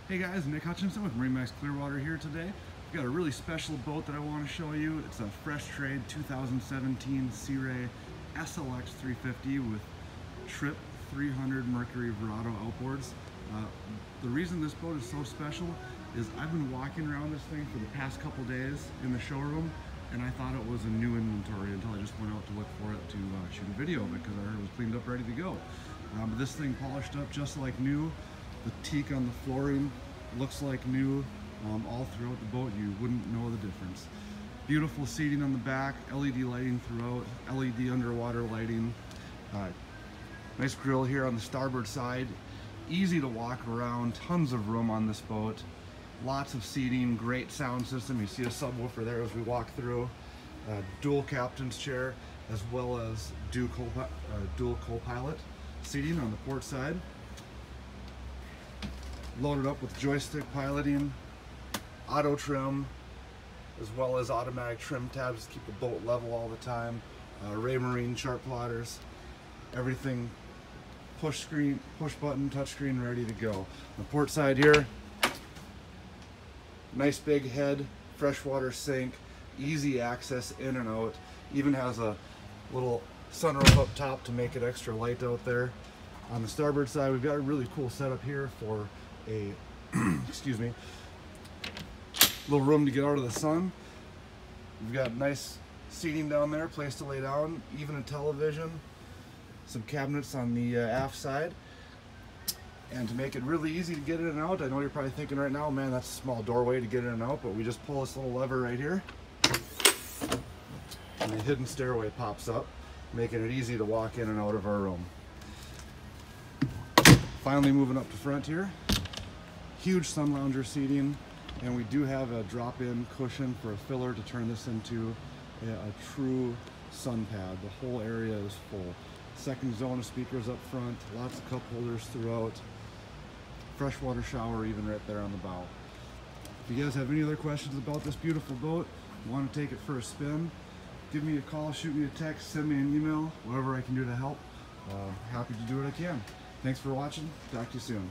Hey guys, Nick Hutchinson with MarineMax Clearwater here today. We've got a really special boat that I want to show you. It's a fresh trade 2017 Sea Ray SLX 350 with Trip 300 Mercury Verado outboards. The reason this boat is so special is I've been walking around this thing for the past couple days in the showroom, and I thought it was a new inventory until I just went out to look for it to shoot a video because I heard it was cleaned up, ready to go. But this thing polished up just like new. The teak on the flooring looks like new. All throughout the boat, you wouldn't know the difference. Beautiful seating on the back, LED lighting throughout, LED underwater lighting. Nice grill here on the starboard side. Easy to walk around, tons of room on this boat. Lots of seating, great sound system. You see a subwoofer there as we walk through. Dual captain's chair, as well as dual co-pilot seating on the port side. Loaded up with joystick piloting, auto trim, as well as automatic trim tabs to keep the boat level all the time. Raymarine chart plotters, everything push button, touch screen, ready to go. On the port side here, nice big head, freshwater sink, easy access in and out. Even has a little sunroof up top to make it extra light out there. On the starboard side, we've got a really cool setup here for a excuse me, little room to get out of the sun. We've got nice seating down there, place to lay down, even a television, some cabinets on the aft side. And to make it really easy to get in and out, I know you're probably thinking right now, man, that's a small doorway to get in and out, but we just pull this little lever right here and the hidden stairway pops up, making it easy to walk in and out of our room. Finally moving up to front here, huge sun lounger seating, and we do have a drop-in cushion for a filler to turn this into a true sun pad. The whole area is full. Second zone of speakers up front, lots of cup holders throughout, freshwater shower even right there on the bow. If you guys have any other questions about this beautiful boat, want to take it for a spin, give me a call, shoot me a text, send me an email, whatever I can do to help. Happy to do what I can. Thanks for watching. Talk to you soon.